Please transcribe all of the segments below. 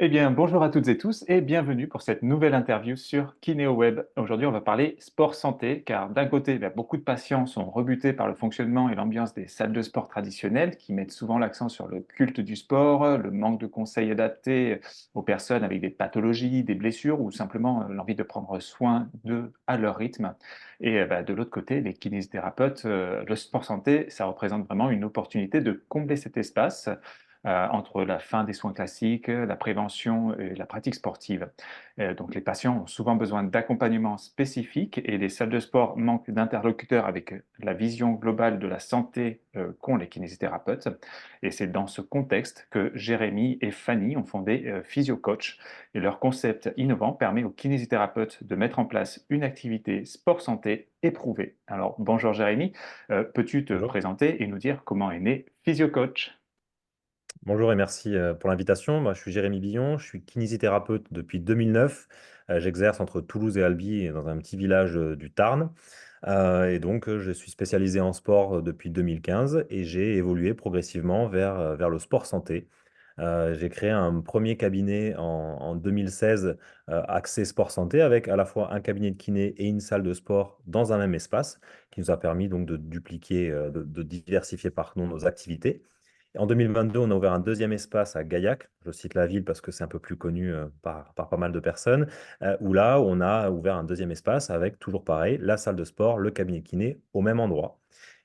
Eh bien, bonjour à toutes et tous et bienvenue pour cette nouvelle interview sur KineoWeb. Aujourd'hui, on va parler sport santé, car d'un côté, beaucoup de patients sont rebutés par le fonctionnement et l'ambiance des salles de sport traditionnelles, qui mettent souvent l'accent sur le culte du sport, le manque de conseils adaptés aux personnes avec des pathologies, des blessures ou simplement l'envie de prendre soin d'eux à leur rythme. Et de l'autre côté, les kinésithérapeutes, le sport santé, ça représente vraiment une opportunité de combler cet espace entre la fin des soins classiques, la prévention et la pratique sportive. Donc les patients ont souvent besoin d'accompagnement spécifique et les salles de sport manquent d'interlocuteurs avec la vision globale de la santé qu'ont les kinésithérapeutes. Et c'est dans ce contexte que Jérémy et Fanny ont fondé PhysioCoach. Et leur concept innovant permet aux kinésithérapeutes de mettre en place une activité sport santé éprouvée. Alors bonjour Jérémy, peux-tu te Bonjour. présenter et nous dire comment est né PhysioCoach? Bonjour et merci pour l'invitation. Moi, je suis Jérémy Billon, je suis kinésithérapeute depuis 2009. J'exerce entre Toulouse et Albi, dans un petit village du Tarn. Je suis spécialisé en sport depuis 2015 et j'ai évolué progressivement vers le sport santé. J'ai créé un premier cabinet en 2016 axé sport santé avec à la fois un cabinet de kiné et une salle de sport dans un même espace qui nous a permis donc de dupliquer, de diversifier pardon, nos activités. En 2022, on a ouvert un deuxième espace à Gaillac. Je cite la ville parce que c'est un peu plus connu par pas mal de personnes. Où là, on a ouvert un deuxième espace avec toujours pareil, la salle de sport, le cabinet kiné au même endroit.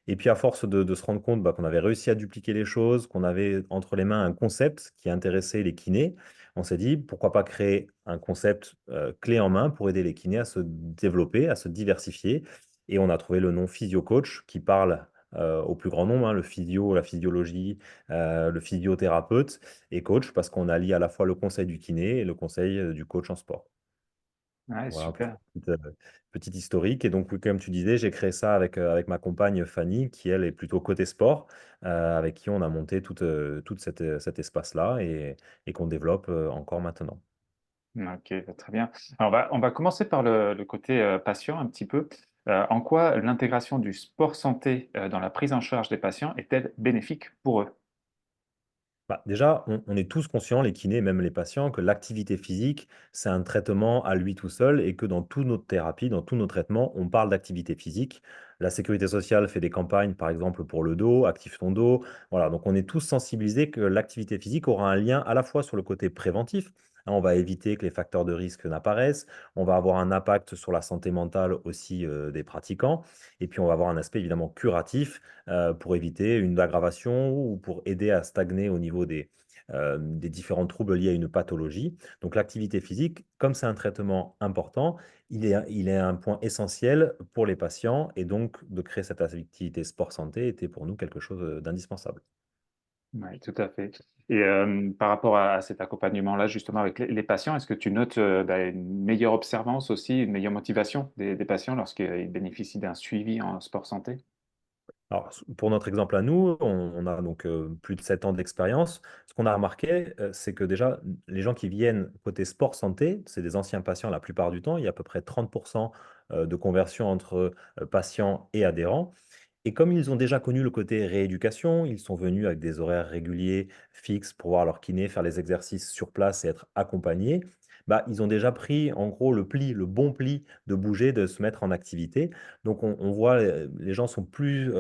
Et puis, à force de se rendre compte qu'on avait réussi à dupliquer les choses, qu'on avait entre les mains un concept qui intéressait les kinés, on s'est dit pourquoi pas créer un concept clé en main pour aider les kinés à se développer, à se diversifier. Et on a trouvé le nom Physio Coach qui parle au plus grand nombre, hein, le physio, la physiologie, le physiothérapeute et coach, parce qu'on allie à la fois le conseil du kiné et le conseil du coach en sport. Ouais, Voilà pour super. cette petite historique. Et donc, oui, comme tu disais, j'ai créé ça avec ma compagne Fanny, qui elle est plutôt côté sport, avec qui on a monté toute cet espace-là et qu'on développe encore maintenant. Ok, très bien. Alors, on va commencer par le côté patient un petit peu. En quoi l'intégration du sport santé dans la prise en charge des patients est-elle bénéfique pour eux? Bah, déjà, on est tous conscients, les kinés, même les patients, que l'activité physique, c'est un traitement à lui tout seul et que dans toutes nos thérapies, dans tous nos traitements, on parle d'activité physique. La sécurité sociale fait des campagnes, par exemple, pour le dos, active ton dos. Voilà, donc on est tous sensibilisés que l'activité physique aura un lien à la fois sur le côté préventif, hein, on va éviter que les facteurs de risque n'apparaissent, on va avoir un impact sur la santé mentale aussi des pratiquants, et puis on va avoir un aspect évidemment curatif pour éviter une aggravation ou pour aider à stagner au niveau des différents troubles liés à une pathologie. Donc l'activité physique, comme c'est un traitement important, il est un point essentiel pour les patients et donc de créer cette activité sport santé était pour nous quelque chose d'indispensable. Oui, tout à fait. Et par rapport à cet accompagnement-là, justement, avec les patients, est-ce que tu notes une meilleure observance aussi, une meilleure motivation des patients lorsqu'ils bénéficient d'un suivi en sport santé? Alors, pour notre exemple à nous, on a donc plus de 7 ans d'expérience. Ce qu'on a remarqué, c'est que déjà, les gens qui viennent côté sport santé, c'est des anciens patients la plupart du temps. Il y a à peu près 30% de conversion entre patients et adhérents. Et comme ils ont déjà connu le côté rééducation, ils sont venus avec des horaires réguliers, fixes, pour voir leur kiné, faire les exercices sur place et être accompagnés. Bah, ils ont déjà pris en gros le pli, le bon pli de bouger, de se mettre en activité. Donc on voit, les gens sont plus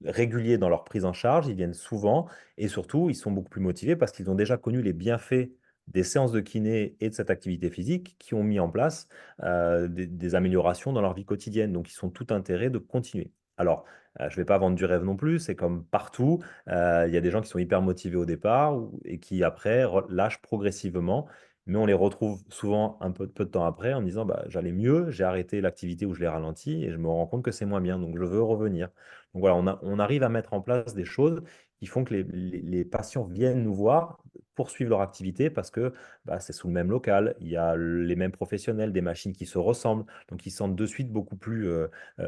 réguliers dans leur prise en charge, ils viennent souvent et surtout ils sont beaucoup plus motivés parce qu'ils ont déjà connu les bienfaits des séances de kiné et de cette activité physique qui ont mis en place des améliorations dans leur vie quotidienne. Donc ils sont tout intérêt de continuer. Alors, je ne vais pas vendre du rêve non plus, c'est comme partout. Il y a des gens qui sont hyper motivés au départ et qui après lâchent progressivement, mais on les retrouve souvent un peu de temps après en me disant bah, j'allais mieux, j'ai arrêté l'activité où je l'ai ralenti et je me rends compte que c'est moins bien, donc je veux revenir. Donc voilà, on arrive à mettre en place des choses qui font que les patients viennent nous voir, poursuivre leur activité parce que bah, c'est sous le même local, il y a les mêmes professionnels, des machines qui se ressemblent, donc ils se sentent de suite beaucoup plus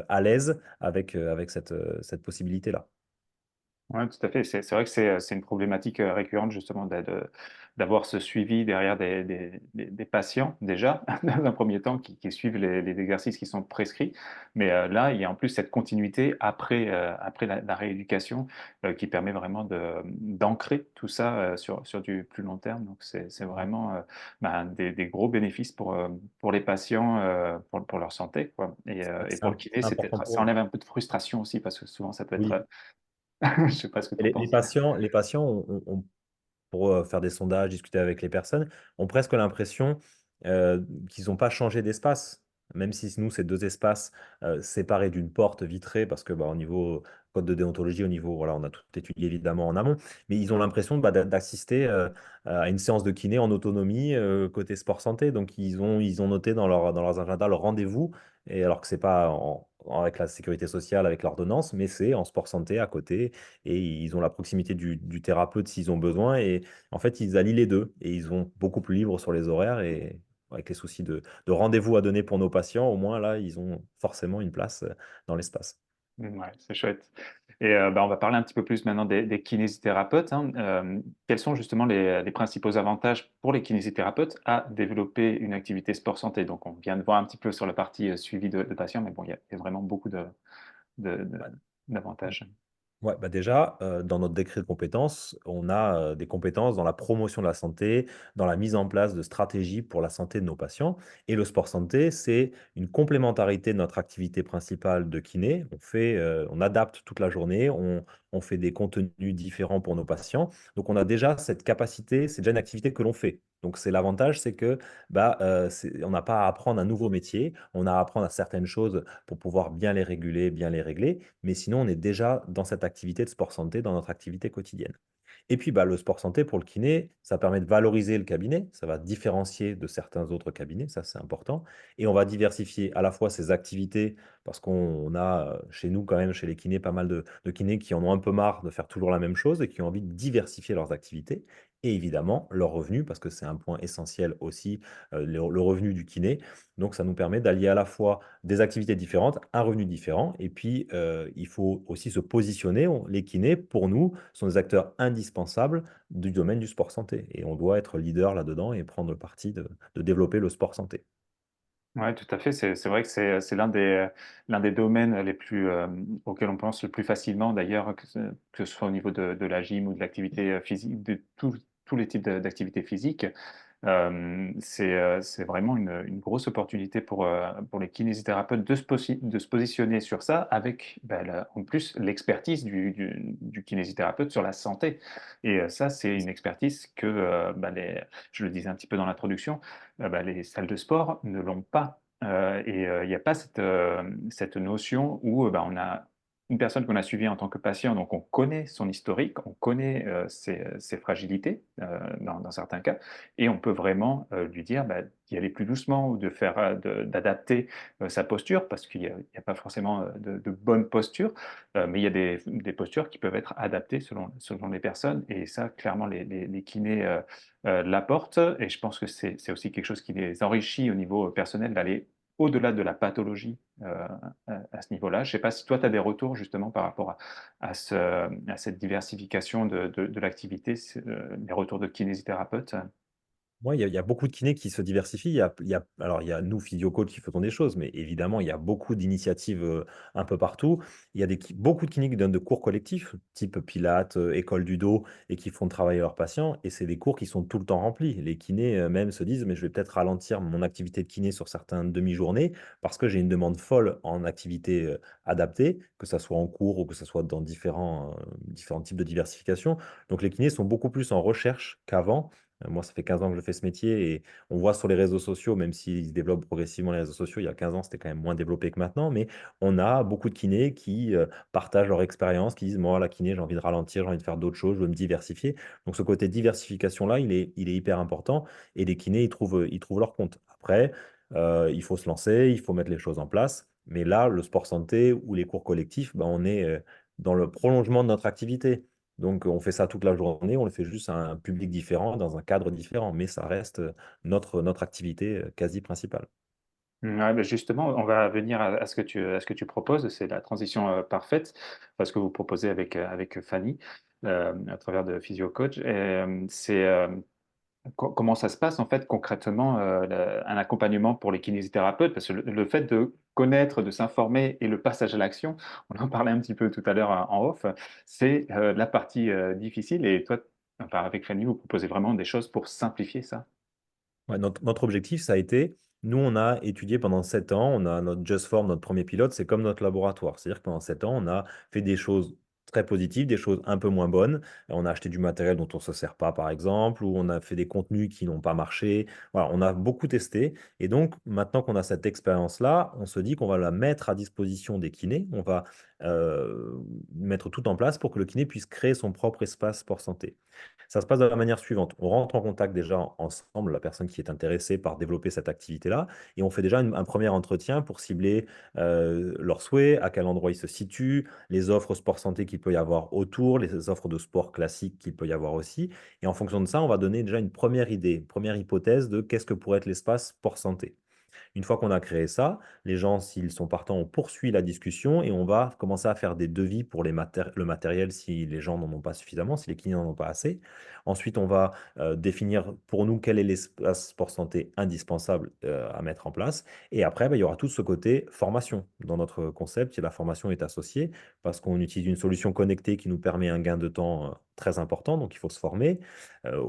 à l'aise avec cette possibilité-là. Ouais, tout à fait. C'est vrai que c'est une problématique récurrente justement d'avoir ce suivi derrière des patients déjà, dans un premier temps, qui suivent les exercices qui sont prescrits. Mais là, il y a en plus cette continuité après la rééducation qui permet vraiment d'ancrer tout ça sur du plus long terme. Donc c'est vraiment ben, des gros bénéfices pour les patients, pour leur santé, quoi. Et C'est pour le kiné, important pour ça eux. enlève un peu de frustration aussi parce que souvent ça peut Oui. être je sais pas ce que tu Et en les penses. patients, pour faire des sondages, discuter avec les personnes, ont presque l'impression qu'ils n'ont pas changé d'espace. Même si nous, c'est deux espaces séparés d'une porte vitrée, parce que bah, au niveau code de déontologie, au niveau, voilà, on a tout étudié évidemment en amont, mais ils ont l'impression bah, d'assister à une séance de kiné en autonomie côté sport santé. Donc ils ont noté dans leurs agendas leur rendez-vous, et alors que c'est pas avec la sécurité sociale, avec l'ordonnance, mais c'est en sport santé à côté et ils ont la proximité du thérapeute s'ils ont besoin. Et en fait, ils allient les deux et ils vont beaucoup plus libres sur les horaires. Et avec les soucis de rendez-vous à donner pour nos patients, au moins là, ils ont forcément une place dans l'espace. Ouais, c'est chouette. Et bah, on va parler un petit peu plus maintenant des kinésithérapeutes, hein. Quels sont justement les principaux avantages pour les kinésithérapeutes à développer une activité sport santé? Donc, on vient de voir un petit peu sur la partie suivi de patients, mais bon, il y a vraiment beaucoup de- de- Bah, d'avantages. Ouais, bah déjà, dans notre décret de compétences, on a des compétences dans la promotion de la santé, dans la mise en place de stratégies pour la santé de nos patients. Et le sport santé, c'est une complémentarité de notre activité principale de kiné. On adapte toute la journée, on fait des contenus différents pour nos patients. Donc, on a déjà cette capacité, c'est déjà une activité que l'on fait. Donc, c'est l'avantage, c'est que bah, on n'a pas à apprendre un nouveau métier, on a à apprendre à certaines choses pour pouvoir bien les réguler, bien les régler. Mais sinon, on est déjà dans cette activité de sport santé, dans notre activité quotidienne. Et puis, bah, le sport santé pour le kiné, ça permet de valoriser le cabinet, ça va différencier de certains autres cabinets, ça c'est important. Et on va diversifier à la fois ses activités, parce qu'on a chez nous quand même, chez les kinés, pas mal de kinés qui en ont un peu marre de faire toujours la même chose et qui ont envie de diversifier leurs activités. Et évidemment, leurs revenus, parce que c'est un point essentiel aussi, le revenu du kiné. Donc, ça nous permet d'allier à la fois des activités différentes, un revenu différent. Et puis, il faut aussi se positionner. Les kinés, pour nous, sont des acteurs indispensables du domaine du sport santé. Et on doit être leader là-dedans et prendre le parti de développer le sport santé. Ouais, tout à fait. C'est vrai que c'est l'un des domaines les plus, auxquels on pense le plus facilement, d'ailleurs, que ce soit au niveau de la gym ou de l'activité physique, de tous les types d'activités physiques. C'est vraiment une grosse opportunité pour les kinésithérapeutes de se positionner sur ça avec ben, en plus l'expertise du kinésithérapeute sur la santé. Et ça, c'est une expertise que, ben, je le disais un petit peu dans l'introduction, ben, les salles de sport ne l'ont pas. Il n'y a pas cette notion où ben, on a une personne qu'on a suivie en tant que patient, donc on connaît son historique, on connaît ses fragilités dans certains cas, et on peut vraiment lui dire bah, d'y aller plus doucement ou d'adapter sa posture, parce qu'il y a pas forcément de bonne posture, mais il y a des postures qui peuvent être adaptées selon les personnes, et ça, clairement, les kinés l'apportent, et je pense que c'est aussi quelque chose qui les enrichit au niveau personnel d'aller au-delà de la pathologie à ce niveau-là. Je ne sais pas si toi, tu as des retours justement par rapport à cette diversification de l'activité, les retours de kinésithérapeutes. Moi, il y a beaucoup de kinés qui se diversifient. Alors, il y a nous, physio-coach, qui faisons des choses, mais évidemment, il y a beaucoup d'initiatives un peu partout. Il y a beaucoup de kinés qui donnent de cours collectifs, type Pilates, école du dos, et qui font travailler leurs patients. Et c'est des cours qui sont tout le temps remplis. Les kinés même se disent, mais je vais peut-être ralentir mon activité de kiné sur certaines demi-journées parce que j'ai une demande folle en activité adaptée, que ce soit en cours ou que ce soit dans différents types de diversification. Donc, les kinés sont beaucoup plus en recherche qu'avant. Moi, ça fait 15 ans que je fais ce métier et on voit sur les réseaux sociaux, même s'ils se développent progressivement les réseaux sociaux, il y a 15 ans, c'était quand même moins développé que maintenant, mais on a beaucoup de kinés qui partagent leur expérience, qui disent, moi, la kiné, j'ai envie de ralentir, j'ai envie de faire d'autres choses, je veux me diversifier. Donc, ce côté diversification-là, il est hyper important et les kinés, ils trouvent leur compte. Après, il faut se lancer, il faut mettre les choses en place. Mais là, le sport santé ou les cours collectifs, ben, on est dans le prolongement de notre activité. Donc, on fait ça toute la journée, on le fait juste à un public différent, dans un cadre différent, mais ça reste notre activité quasi principale. Ouais, bah, justement, on va venir à à ce que tu proposes. C'est la transition parfaite, parce que vous proposez avec Fanny à travers de Physio Coach. Comment ça se passe en fait concrètement, un accompagnement pour les kinésithérapeutes? Parce que le fait de connaître, de s'informer et le passage à l'action, on en parlait un petit peu tout à l'heure en off, c'est la partie difficile. Et toi, enfin, avec Fanny, vous proposez vraiment des choses pour simplifier ça. Ouais, notre objectif, ça a été, nous, on a étudié pendant 7 ans, on a notre Just Form, notre premier pilote, c'est comme notre laboratoire. C'est-à-dire que pendant 7 ans, on a fait des choses très positives, des choses un peu moins bonnes. On a acheté du matériel dont on ne se sert pas, par exemple, ou on a fait des contenus qui n'ont pas marché. Voilà, on a beaucoup testé. Et donc, maintenant qu'on a cette expérience-là, on se dit qu'on va la mettre à disposition des kinés. On va mettre tout en place pour que le kiné puisse créer son propre espace sport santé. Ça se passe de la manière suivante. On rentre en contact déjà ensemble, la personne qui est intéressée par développer cette activité-là, et on fait déjà un premier entretien pour cibler leurs souhaits, à quel endroit ils se situent, les offres sport santé qu'il peut y avoir autour, les offres de sport classique qu'il peut y avoir aussi. Et en fonction de ça, on va donner déjà une première idée, une première hypothèse de qu'est-ce que pourrait être l'espace sport santé. Une fois qu'on a créé ça, les gens, s'ils sont partants, on poursuit la discussion et on va commencer à faire des devis pour le matériel si les gens n'en ont pas suffisamment, si les clients n'en ont pas assez. Ensuite, on va définir pour nous quel est l'espace sport santé indispensable à mettre en place. Et après, bah, il y aura tout ce côté formation. Dans notre concept, la formation est associée parce qu'on utilise une solution connectée qui nous permet un gain de temps très important, donc il faut se former. Euh,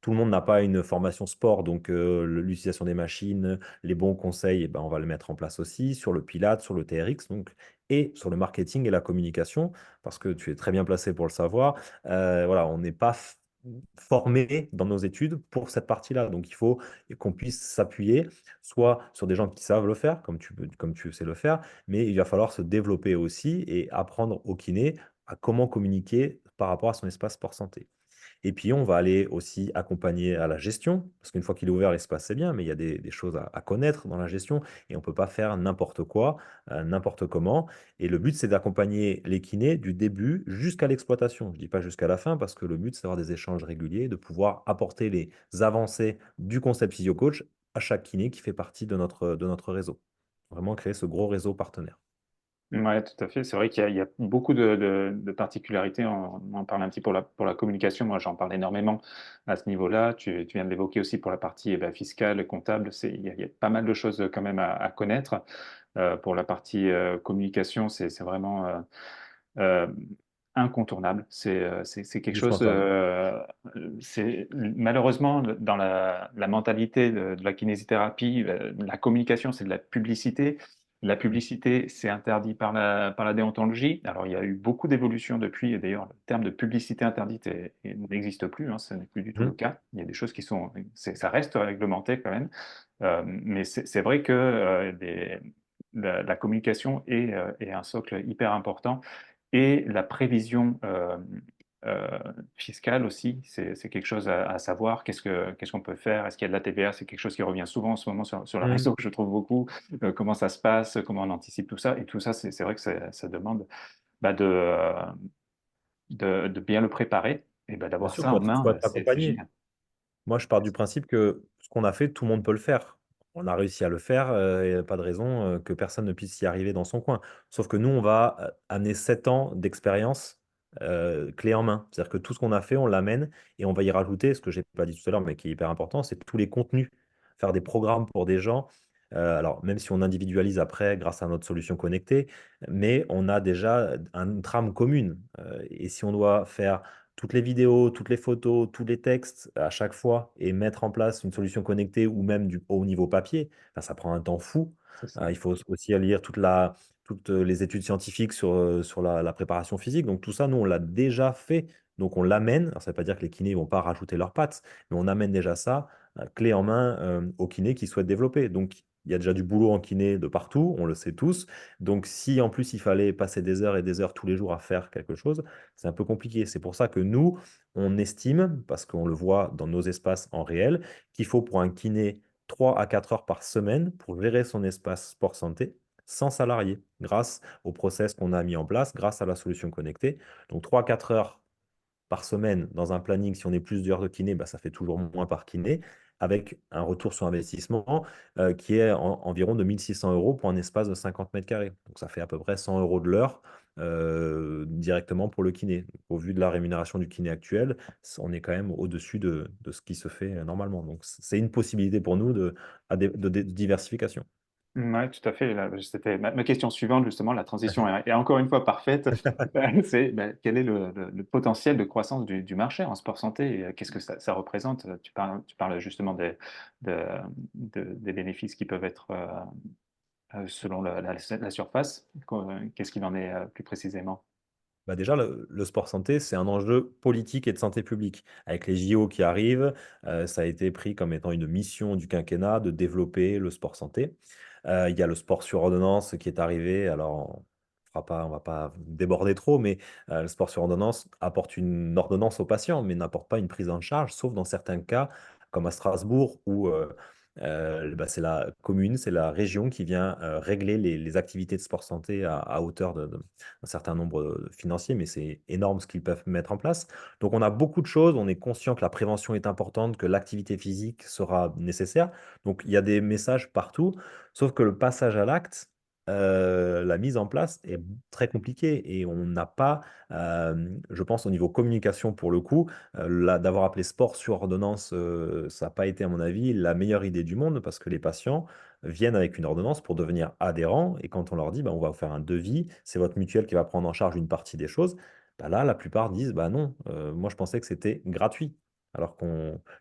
Tout le monde n'a pas une formation sport, donc l'utilisation des machines, les bons conseils, eh ben, on va le mettre en place aussi sur le Pilate, sur le TRX, donc, et sur le marketing et la communication, parce que tu es très bien placé pour le savoir. Voilà, on n'est pas formé dans nos études pour cette partie-là. Donc, il faut qu'on puisse s'appuyer soit sur des gens qui savent le faire, comme tu sais le faire, mais il va falloir se développer aussi et apprendre au kiné à comment communiquer par rapport à son espace sport santé. Et puis, on va aller aussi accompagner à la gestion, parce qu'une fois qu'il est ouvert, l'espace, c'est bien, mais il y a des choses à connaître dans la gestion, et on ne peut pas faire n'importe quoi, n'importe comment. Et le but, c'est d'accompagner les kinés du début jusqu'à l'exploitation. Je ne dis pas jusqu'à la fin, parce que le but, c'est d'avoir des échanges réguliers, de pouvoir apporter les avancées du concept physio-coach à chaque kiné qui fait partie de notre réseau. Vraiment créer ce gros réseau partenaire. Ouais, tout à fait. C'est vrai il y a beaucoup de particularités. On en parle un petit pour la communication. Moi, j'en parle énormément à ce niveau-là. Tu viens de l'évoquer aussi pour la partie fiscale, comptable. Il y a pas mal de choses quand même à connaître. Pour la partie communication, c'est vraiment euh, incontournable. C'est quelque chose. Indispensable. C'est malheureusement dans la mentalité de la kinésithérapie, la communication, c'est de la publicité. La publicité, c'est interdit par la déontologie. Alors, il y a eu beaucoup d'évolutions depuis, et d'ailleurs, le terme de publicité interdite n'existe plus, hein, ce n'est plus du tout le Mhm. cas. Il y a des choses ça reste réglementé quand même. Mais c'est vrai que la communication est un socle hyper important et la prévision euh, fiscale aussi, c'est quelque chose à savoir. Qu'est-ce qu'on peut faire? Est-ce qu'il y a de la TVA? C'est quelque chose qui revient souvent en ce moment sur le Mhm. réseau, que je trouve beaucoup. Comment ça se passe? Comment on anticipe tout ça? Et tout ça, c'est vrai que ça demande bah, de bien le préparer. Et bah, Bien d'avoir sûr, ça en il faut main, être c'est accompagné. génial. Moi, je pars du principe que ce qu'on a fait, tout le monde peut le faire. On a réussi à le faire, il n'y a pas de raison que personne ne puisse y arriver dans son coin. Sauf que nous, on va amener 7 ans d'expérience clé en main. C'est-à-dire que tout ce qu'on a fait, on l'amène et on va y rajouter, ce que je n'ai pas dit tout à l'heure, mais qui est hyper important, c'est tous les contenus. Faire des programmes pour des gens. Alors, même si on individualise après grâce à notre solution connectée, mais on a déjà une trame commune. Et si on doit faire toutes les vidéos, toutes les photos, tous les textes à chaque fois et mettre en place une solution connectée ou même au niveau papier, ben, ça prend un temps fou. C'est ça. Il faut aussi lire toutes les études scientifiques sur la préparation physique. Donc tout ça, nous, on l'a déjà fait. Donc on l'amène. Alors ça ne veut pas dire que les kinés ne vont pas rajouter leurs pattes, mais on amène déjà ça, clé en main, aux kinés qui souhaitent développer. Donc il y a déjà du boulot en kiné de partout, on le sait tous. Donc si en plus il fallait passer des heures et des heures tous les jours à faire quelque chose, c'est un peu compliqué. C'est pour ça que nous, on estime, parce qu'on le voit dans nos espaces en réel, qu'il faut pour un kiné 3 à 4 heures par semaine pour gérer son espace sport santé sans salarié, grâce au process qu'on a mis en place, grâce à la solution connectée. Donc 3 à 4 heures par semaine dans un planning, si on est plus d'heures de kiné, bah, ça fait toujours moins par kiné. avec un retour sur investissement qui est environ de 1600 euros pour un espace de 50 mètres carrés. Donc ça fait à peu près 100 euros de l'heure directement pour le kiné. Donc, au vu de la rémunération du kiné actuel, on est quand même au-dessus de ce qui se fait normalement. Donc c'est une possibilité pour nous de diversification. Ouais, tout à fait. Là, c'était ma question suivante, justement, la transition est encore une fois parfaite. C'est quel est le potentiel de croissance du marché en sport santé et qu'est-ce que ça représente? Tu parles justement de- des bénéfices qui peuvent être selon la surface. Qu'est-ce qu'il en est plus précisément? Bah déjà, le sport santé, c'est un enjeu politique et de santé publique. Avec les JO qui arrivent, ça a été pris comme étant une mission du quinquennat de développer le sport santé. Il y a le sport sur ordonnance qui est arrivé. Alors, on va pas déborder trop, mais le sport sur ordonnance apporte une ordonnance au patient, mais n'apporte pas une prise en charge, sauf dans certains cas, comme à Strasbourg, où bah, c'est la commune, c'est la région qui vient régler les activités de sport santé à hauteur un certain nombre financier, mais c'est énorme ce qu'ils peuvent mettre en place. Donc on a beaucoup de choses, on est conscient que la prévention est importante, que l'activité physique sera nécessaire. Donc il y a des messages partout, sauf que le passage à l'acte, la mise en place est très compliquée et on n'a pas, je pense au niveau communication pour le coup, d'avoir appelé sport sur ordonnance, ça n'a pas été à mon avis la meilleure idée du monde parce que les patients viennent avec une ordonnance pour devenir adhérents. Et quand on leur dit, bah, on va vous faire un devis, c'est votre mutuelle qui va prendre en charge une partie des choses, bah là, la plupart disent, bah non, moi je pensais que c'était gratuit.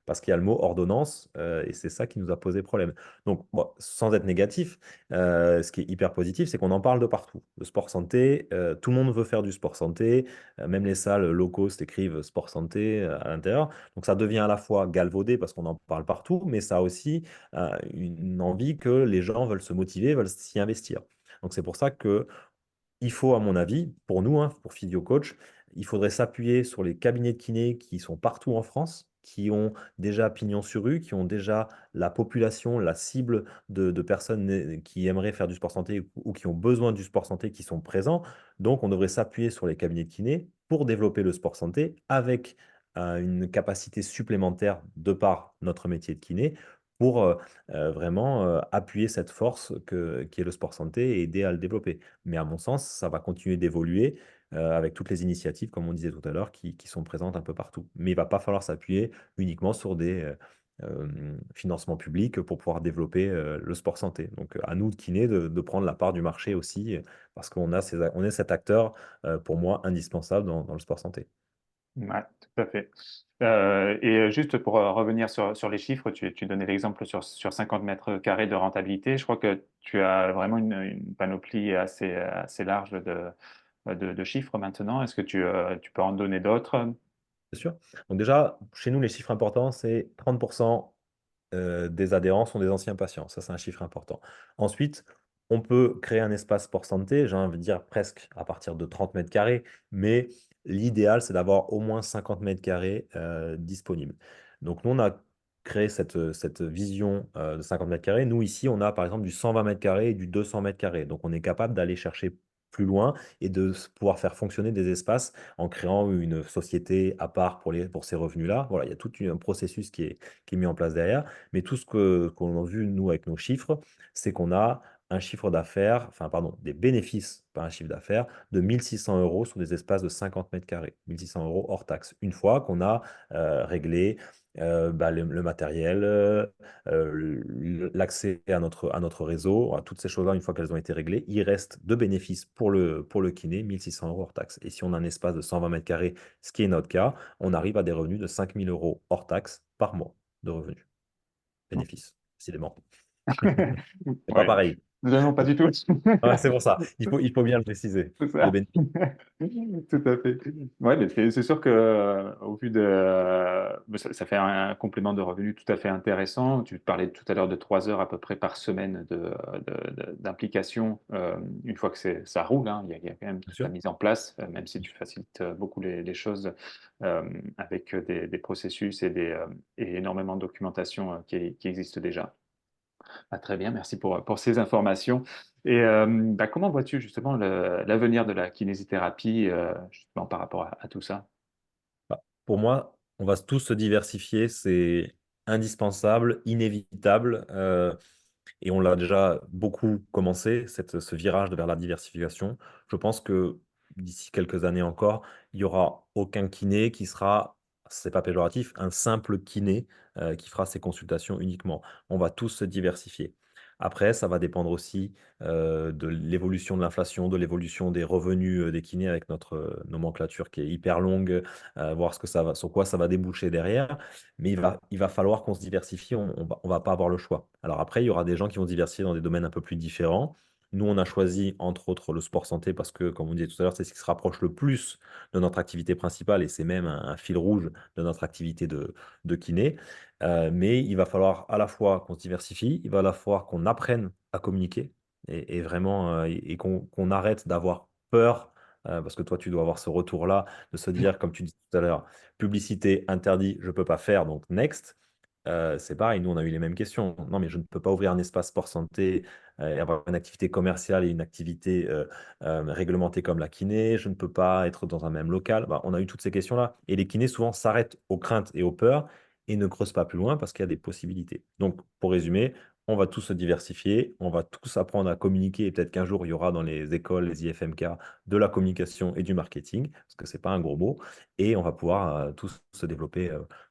Parce qu'il y a le mot ordonnance, et c'est ça qui nous a posé problème. Donc, bon, sans être négatif, ce qui est hyper positif, c'est qu'on en parle de partout. Le sport santé, tout le monde veut faire du sport santé, même les salles low cost écrivent sport santé à l'intérieur. Donc, ça devient à la fois galvaudé parce qu'on en parle partout, mais ça a aussi une envie que les gens veulent se motiver, veulent s'y investir. Donc c'est pour ça que il faut, à mon avis, pour nous, hein, pour Physio Coach, il faudrait s'appuyer sur les cabinets de kiné qui sont partout en France, qui ont déjà pignon sur rue, qui ont déjà la population, la cible de personnes qui aimeraient faire du sport santé ou qui ont besoin du sport santé qui sont présents. Donc, on devrait s'appuyer sur les cabinets de kiné pour développer le sport santé avec une capacité supplémentaire de par notre métier de kiné pour vraiment appuyer cette force qui est le sport santé et aider à le développer. Mais à mon sens, ça va continuer d'évoluer avec toutes les initiatives, comme on disait tout à l'heure, qui sont présentes un peu partout. Mais il va pas falloir s'appuyer uniquement sur des financements publics pour pouvoir développer le sport santé. Donc à nous, de kinés, de prendre la part du marché aussi, parce on est cet acteur, pour moi, indispensable dans le sport santé. Ouais, tout à fait. Juste pour revenir sur les chiffres, tu donnais l'exemple sur 50 mètres carrés de rentabilité. Je crois que tu as vraiment une panoplie assez large de chiffres maintenant. Est-ce que tu peux en donner d'autres? C'est sûr. Donc déjà, chez nous, les chiffres importants, c'est 30% des adhérents sont des anciens patients. Ça, c'est un chiffre important. Ensuite, on peut créer un espace sport santé, j'ai envie de dire presque à partir de 30 mètres carrés, mais l'idéal, c'est d'avoir au moins 50 mètres carrés disponibles. Donc, nous, on a créé cette vision de 50 mètres carrés. Nous, ici, on a par exemple du 120 mètres carrés et du 200 mètres carrés. Donc, on est capable d'aller chercher plus loin et de pouvoir faire fonctionner des espaces en créant une société à part pour ces revenus-là. Voilà, il y a tout un processus qui est mis en place derrière. Mais tout ce qu'on a vu, nous, avec nos chiffres, c'est qu'on a un chiffre d'affaires, enfin, pardon, des bénéfices, pas un chiffre d'affaires, de 1600 euros sur des espaces de 50 mètres carrés. 1600 euros hors taxe. Une fois qu'on a réglé bah, le matériel, l'accès à notre réseau, voilà, toutes ces choses-là, une fois qu'elles ont été réglées, il reste de bénéfices pour le kiné, 1600 euros hors taxe. Et si on a un espace de 120 mètres carrés, ce qui est notre cas, on arrive à des revenus de 5000 euros hors taxe par mois de revenus bénéfices, décidément. C'est pas Ouais, pareil. non, non, pas du tout. Ouais, c'est pour ça. Il faut bien le préciser. C'est Le ça. bénéfice, Tout à fait. Ouais, mais c'est sûr que au vu de, ça fait un complément de revenu tout à fait intéressant. Tu parlais tout à l'heure de 3 heures à peu près par semaine d'implication. Une fois que ça roule, hein, il y a quand même bien toute la sûr. mise en place, même si tu facilites beaucoup les choses avec des processus et énormément de documentation qui existe déjà. Ah, très bien, merci pour ces informations. Comment vois-tu justement l'avenir de la kinésithérapie justement par rapport à tout ça? Bah, pour moi, on va tous se diversifier. indispensable, inévitable. Et on l'a déjà beaucoup commencé, ce virage vers la diversification. Je pense que d'ici quelques années encore, il n'y aura aucun kiné qui sera, c'est pas péjoratif, un simple kiné qui fera ses consultations uniquement. On va tous se diversifier. Après, ça va dépendre aussi de l'évolution de l'inflation, de l'évolution des revenus des kinés avec notre nomenclature qui est hyper longue, voir ce que ça va, sur quoi ça va déboucher derrière. Mais il va falloir qu'on se diversifie, on va pas avoir le choix. Alors après, il y aura des gens qui vont se diversifier dans des domaines un peu plus différents. Nous, on a choisi, entre autres, le sport santé parce que, comme on disait tout à l'heure, c'est ce qui se rapproche le plus de notre activité principale et c'est même un fil rouge de notre activité de kiné. Mais il va falloir à la fois qu'on se diversifie, il va à la fois qu'on apprenne à communiquer et vraiment, et qu'on arrête d'avoir peur, parce que toi, tu dois avoir ce retour-là, de se dire, comme tu dis tout à l'heure, publicité interdit, je ne peux pas faire, donc next. C'est pareil, nous on a eu les mêmes questions. Non, mais je ne peux pas ouvrir un espace sport santé et avoir une activité commerciale et une activité réglementée comme la kiné. Je ne peux pas être dans un même local. Bah, on a eu toutes ces questions-là. Et les kinés souvent s'arrêtent aux craintes et aux peurs et ne creusent pas plus loin parce qu'il y a des possibilités. Donc, pour résumer, on va tous se diversifier, on va tous apprendre à communiquer et peut-être qu'un jour il y aura dans les écoles, les IFMK, de la communication et du marketing, parce que ce n'est pas un gros mot, et on va pouvoir tous se développer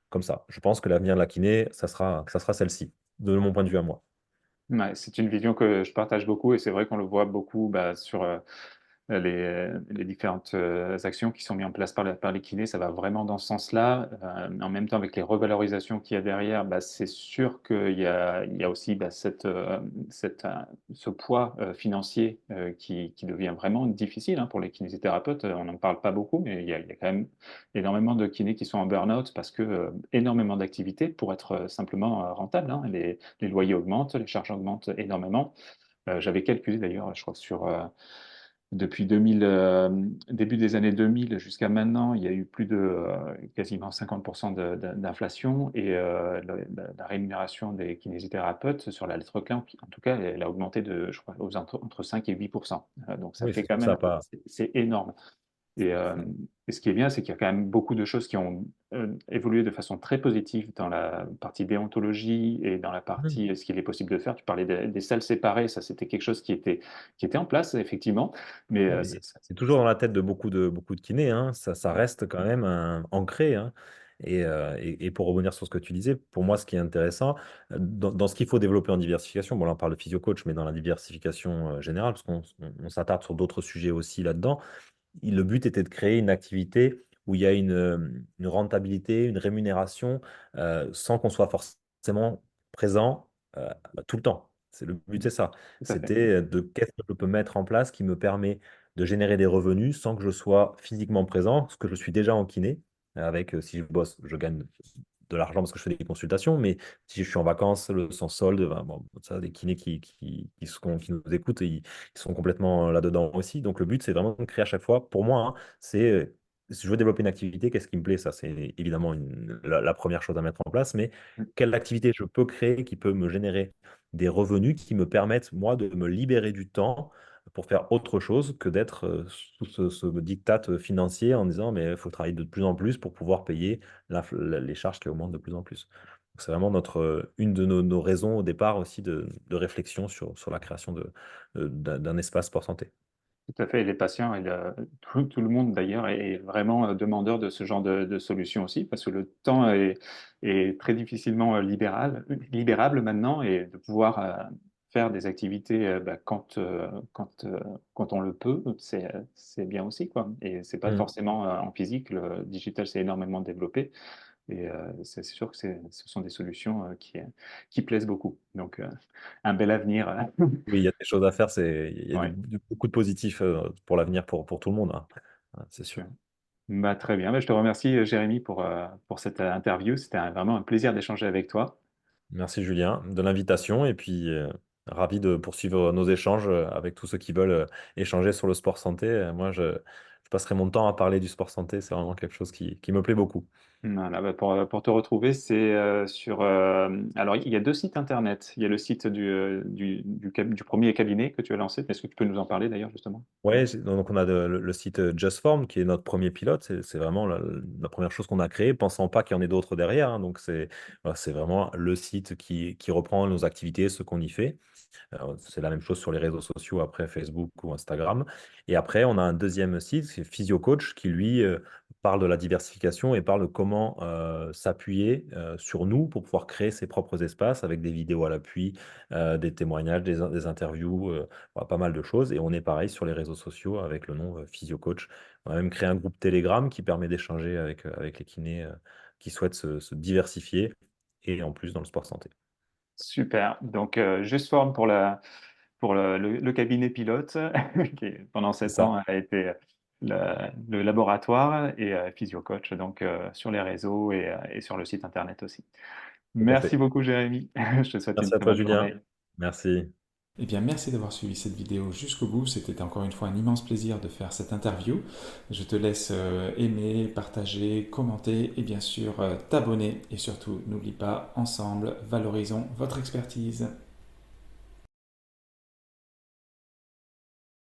comme ça. Je pense que l'avenir de la kiné, ça sera celle-ci, de mon point de vue à moi. Ouais, c'est une vision que je partage beaucoup et c'est vrai qu'on le voit beaucoup sur les différentes actions qui sont mises en place par les kinés. Ça va vraiment dans ce sens-là. En même temps, avec les revalorisations qu'il y a derrière, c'est sûr qu'il y a aussi ce poids financier qui devient vraiment difficile pour les kinésithérapeutes. On n'en parle pas beaucoup, mais il y a quand même énormément de kinés qui sont en burn-out parce que énormément d'activités pour être simplement rentable. Les loyers augmentent, les charges augmentent énormément. J'avais calculé d'ailleurs, je crois, depuis début des années 2000 jusqu'à maintenant, il y a eu plus de quasiment 50% d'inflation et la rémunération des kinésithérapeutes sur la lettre clé, en tout cas, elle a augmenté je crois, entre 5 et 8%. Donc ça Oui, fait c'est quand sûr que ça même, n'a pas. c'est énorme. Et, euh, et ce qui est bien, c'est qu'il y a quand même beaucoup de choses qui ont évolué de façon très positive dans la partie déontologie et dans la Mhm. partie ce qu'il est possible de faire. Tu parlais des salles séparées, ça c'était quelque chose qui était en place, effectivement. Mais Oui, mais c'est toujours dans la tête de beaucoup de kinés, hein. Ça reste quand même ancré, hein. Et pour revenir sur ce que tu disais, pour moi, ce qui est intéressant, dans ce qu'il faut développer en diversification, bon là on parle de physio-coach, mais dans la diversification générale, parce qu'on s'attarde sur d'autres sujets aussi là-dedans, le but était de créer une activité où il y a une rentabilité, une rémunération, sans qu'on soit forcément présent tout le temps. Le but, c'est ça. tout à fait. C'était de qu'est-ce que je peux mettre en place qui me permet de générer des revenus sans que je sois physiquement présent, ce que je suis déjà en kiné. Avec, si je bosse, je gagne de l'argent parce que je fais des consultations, mais si je suis en vacances, sans solde, ben, bon, ça, les kinés qui nous écoutent, ils sont complètement là-dedans aussi. Donc le but, c'est vraiment de créer à chaque fois, pour moi, hein, c'est si je veux développer une activité, qu'est-ce qui me plaît? Ça, c'est évidemment la première chose à mettre en place, mais quelle activité je peux créer qui peut me générer des revenus qui me permettent, moi, de me libérer du temps pour faire autre chose que d'être sous ce diktat financier en disant, mais il faut travailler de plus en plus pour pouvoir payer les charges qui augmentent de plus en plus. Donc, c'est vraiment une de nos raisons au départ aussi de réflexion sur la création d'un espace sport santé. Tout à fait. Et les patients et tout le monde d'ailleurs est vraiment demandeur de ce genre de solution aussi, parce que le temps est très difficilement libérable maintenant et de pouvoir faire des activités quand on le peut, c'est bien aussi, quoi. Et c'est pas Mm. forcément en physique. Le digital s'est énormément développé et c'est sûr que ce sont des solutions qui plaisent beaucoup. Donc, un bel avenir. Oui, il y a des choses à faire, il y a Ouais. beaucoup de positifs pour l'avenir pour tout le monde, hein. C'est sûr. Très bien. Je te remercie, Jérémy, pour cette interview. C'était vraiment un plaisir d'échanger avec toi. Merci Julien de l'invitation et puis ravi de poursuivre nos échanges avec tous ceux qui veulent échanger sur le sport santé. Moi, je passerai mon temps à parler du sport santé. C'est vraiment quelque chose qui me plaît beaucoup. Voilà, bah, pour te retrouver, c'est sur. Alors, il y a deux sites internet. Il y a le site du premier cabinet que tu as lancé. Est-ce que tu peux nous en parler d'ailleurs, justement? Ouais, donc on a le site JustForm qui est notre premier pilote. C'est vraiment la première chose qu'on a créée, pensant pas qu'il y en ait d'autres derrière, hein. Donc voilà, c'est vraiment le site qui reprend nos activités, ce qu'on y fait. C'est la même chose sur les réseaux sociaux, après Facebook ou Instagram. Et après, on a un deuxième site, c'est PhysioCoach, qui lui parle de la diversification et parle de comment s'appuyer sur nous pour pouvoir créer ses propres espaces avec des vidéos à l'appui, des témoignages, des interviews, voilà, pas mal de choses. Et on est pareil sur les réseaux sociaux avec le nom PhysioCoach. On a même créé un groupe Telegram qui permet d'échanger avec les kinés qui souhaitent se diversifier et en plus dans le sport santé. Super. Donc, Just Form pour le cabinet pilote, qui pendant C'est 7 ans ça, a été le laboratoire, et PhysioCoach, donc sur les réseaux et sur le site internet aussi. tout à Merci fait. beaucoup, Jérémy. Je te souhaite une Merci à très toi, bonne Julien. journée. Merci. Eh bien, merci d'avoir suivi cette vidéo jusqu'au bout. C'était encore une fois un immense plaisir de faire cette interview. Je te laisse aimer, partager, commenter et bien sûr t'abonner. Et surtout, n'oublie pas, ensemble, valorisons votre expertise.